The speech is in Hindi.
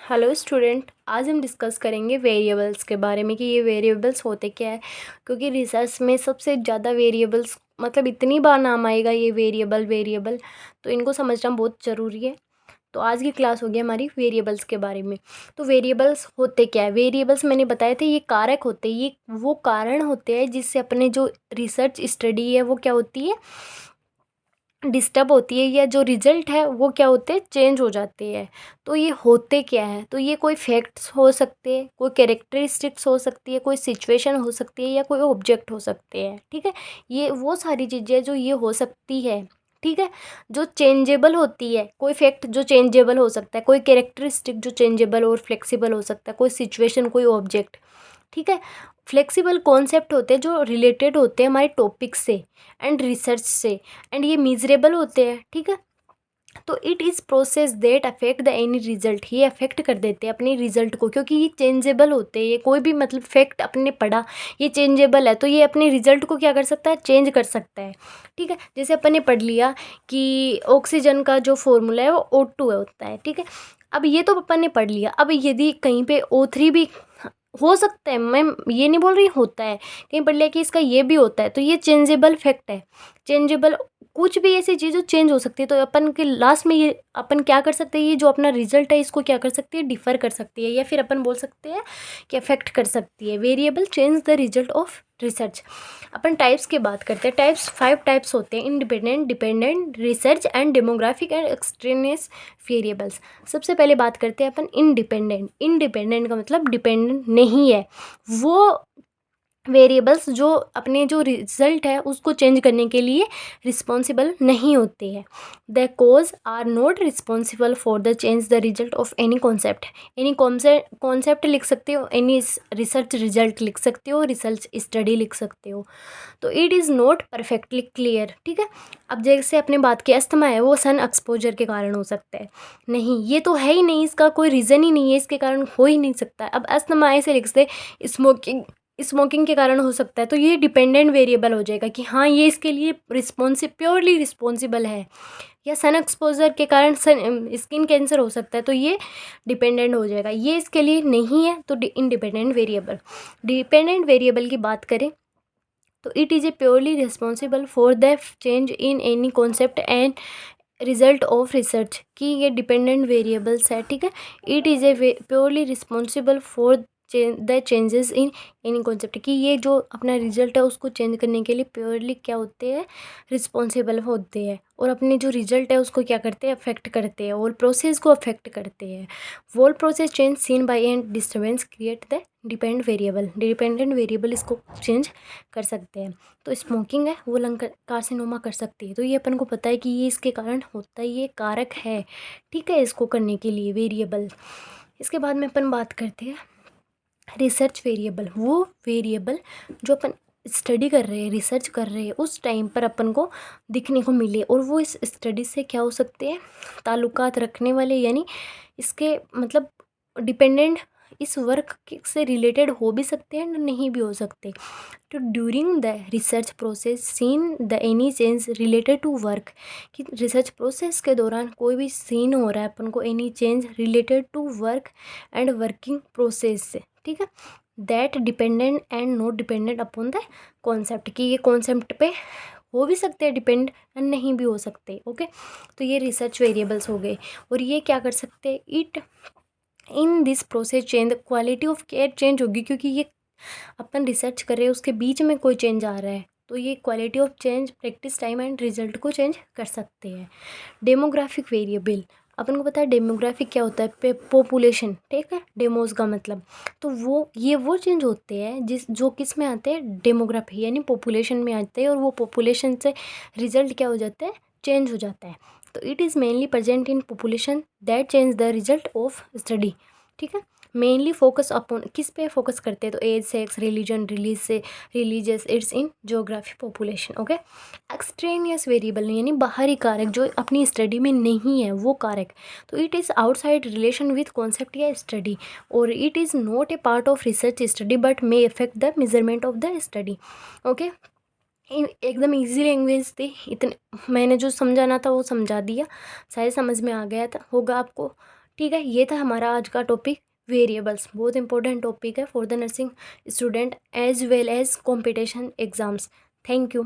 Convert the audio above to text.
हेलो स्टूडेंट, आज हम डिस्कस करेंगे वेरिएबल्स के बारे में कि ये वेरिएबल्स होते क्या है। क्योंकि रिसर्च में सबसे ज़्यादा वेरिएबल्स मतलब इतनी बार नाम आएगा ये वेरिएबल वेरिएबल, तो इनको समझना बहुत ज़रूरी है। तो आज की क्लास होगी हमारी वेरिएबल्स के बारे में। तो वेरिएबल्स होते क्या है? वेरिएबल्स मैंने बताए थे, ये कारक होते हैं, ये वो कारण होते हैं जिससे अपने जो रिसर्च स्टडी है वो क्या होती है, डिस्टर्ब होती है, या जो रिजल्ट है वो क्या होते हैं, चेंज हो जाते हैं। तो ये होते क्या है? तो ये कोई फैक्ट्स हो सकते हैं, कोई कैरेक्टरिस्टिक्स हो सकती है, कोई सिचुएशन हो सकती है, या कोई ऑब्जेक्ट हो सकते हैं। ठीक है, ये वो सारी चीज़ें जो ये हो सकती है। ठीक है, जो चेंजेबल होती है, कोई फैक्ट जो चेंजेबल हो सकता है, कोई कैरेक्टरिस्टिक जो चेंजेबल और फ्लेक्सिबल हो सकता है, कोई सिचुएशन, कोई ऑब्जेक्ट। ठीक है, फ्लेक्सिबल कॉन्सेप्ट होते हैं जो रिलेटेड होते हैं हमारे टॉपिक से एंड रिसर्च से, एंड ये मीजरेबल होते हैं। ठीक है, तो it is process that affect the any result, ये अफेक्ट कर देते हैं अपने रिजल्ट को, क्योंकि ये चेंजेबल होते हैं। ये कोई भी मतलब फैक्ट अपने पढ़ा, ये चेंजेबल है, तो ये अपने रिजल्ट को क्या कर सकता है, चेंज कर सकता है। ठीक है, जैसे अपन ने पढ़ लिया कि ऑक्सीजन का जो फॉर्मूला है वो O2 होता है। ठीक है, अब ये तो अपन ने पढ़ लिया। अब यदि कहीं पे O3 भी हो सकता है, मैं ये नहीं बोल रही होता है, कहीं पढ़ लिया कि इसका ये भी होता है, तो ये चेंजेबल फैक्ट है। चेंजेबल कुछ भी ऐसी चीज़ जो चेंज हो सकती है, तो अपन के लास्ट में ये अपन क्या कर सकते हैं, ये जो अपना रिजल्ट है इसको क्या कर सकती है, डिफर कर सकती है, या फिर अपन बोल सकते हैं कि अफेक्ट कर सकती है। Variable change the result of research. Upon types की बात करते हैं। टाइप्स 5 टाइप्स होते हैं: independent, dependent, research and demographic and extraneous variables. सबसे पहले बात करते हैं अपन इंडिपेंडेंट। इंडिपेंडेंट का मतलब डिपेंडेंट नहीं है, वो वेरिएबल्स जो अपने जो रिजल्ट है उसको चेंज करने के लिए रिस्पॉन्सिबल नहीं होते हैं। The cause are not responsible for the change the result of any concept. Any concept लिख सकते हो, एनी रिसर्च रिजल्ट लिख सकते हो, रिसर्च स्टडी लिख सकते हो। तो it is not perfectly clear. ठीक है, अब जैसे अपने बात की अस्थमा है, वो सन एक्सपोजर के कारण हो सकता है। नहीं, ये तो है ही नहीं, इसका कोई रीज़न ही नहीं है, इसके कारण हो ही नहीं सकता है। अब अस्थमा ऐसे लिख दे, स्मोकिंग स्मोकिंग के कारण हो सकता है, तो ये डिपेंडेंट वेरिएबल हो जाएगा कि हाँ ये इसके लिए प्योरली रिस्पॉन्सिबल है। या सन एक्सपोजर के कारण स्किन कैंसर हो सकता है, तो ये डिपेंडेंट हो जाएगा। ये इसके लिए नहीं है, तो इंडिपेंडेंट वेरिएबल। डिपेंडेंट वेरिएबल की बात करें तो it is a purely responsible for the change in any concept and result of research. कि ये डिपेंडेंट वेरिएबल्स है। ठीक है, it is a purely responsible for the changes in any concept. कि ये जो अपना रिजल्ट है उसको चेंज करने के लिए प्योरली क्या होते हैं, रिस्पॉन्सिबल होते हैं, और अपने जो रिजल्ट है उसको क्या करते हैं, अफेक्ट करते हैं, और प्रोसेस को अफेक्ट करते हैं। Whole process change seen by and disturbance create the dependent variable इसको चेंज कर सकते हैं। तो स्मोकिंग है वो लंग कार्सिनोमा कर सकती है, तो ये अपन को पता है कि ये इसके कारण होता है, ये कारक है। ठीक है, इसको करने के लिए वेरिएबल। इसके बाद में अपन बात करते हैं रिसर्च वेरिएबल। वो वेरिएबल जो अपन स्टडी कर रहे हैं, रिसर्च कर रहे हैं, उस टाइम पर अपन को दिखने को मिले, और वो इस स्टडी से क्या हो सकते हैं, ताल्लुकात रखने वाले, यानी इसके मतलब डिपेंडेंट, इस वर्क से रिलेटेड हो भी सकते हैं, नहीं भी हो सकते। तो during the research process seen the any change related to work. कि रिसर्च प्रोसेस के दौरान कोई भी सीन हो रहा है अपन को, any change related to work and working process से। ठीक है, that dependent and not dependent upon the concept. कि ये कॉन्सेप्ट पे हो भी सकते हैं डिपेंड, एंड नहीं भी हो सकते। ओके, तो ये रिसर्च वेरिएबल्स हो गए। और ये क्या कर सकते हैं, it in this process change quality of care change होगी, क्योंकि ये अपन रिसर्च कर रहे हैं उसके बीच में कोई चेंज आ रहा है, तो ये quality of change, practice time and result को चेंज कर सकते हैं। डेमोग्राफिक वेरिएबल, अपन को पता है डेमोग्राफिक क्या होता है, पॉपुलेशन। ठीक है, डेमोज का मतलब, तो वो चेंज होते हैं जो किस में आते हैं, डेमोग्राफी यानी पॉपुलेशन में आते हैं, और वो पॉपुलेशन से रिजल्ट क्या हो जाता है, चेंज हो जाता है। तो it is mainly present in population that change the result of study. ठीक है, मेनली फोकस अपॉन, किस पे फोकस करते हैं, तो age, sex, religion, religious, it's in geography, population. Okay, extraneous variable यानी बाहरी कारक जो अपनी स्टडी में नहीं है, वो कारक। तो it is outside relation with concept या स्टडी, और it is not a part of research study but may affect the measurement of the study. Okay, एकदम इजी लैंग्वेज थी, इतने मैंने जो समझाना था वो समझा दिया, शायद समझ में आ गया था होगा आपको। ठीक है, ये था हमारा आज का टॉपिक वेरिएबल्स। बहुत इंपॉर्टेंट टॉपिक है for the nursing student as well as competition exams. Thank you.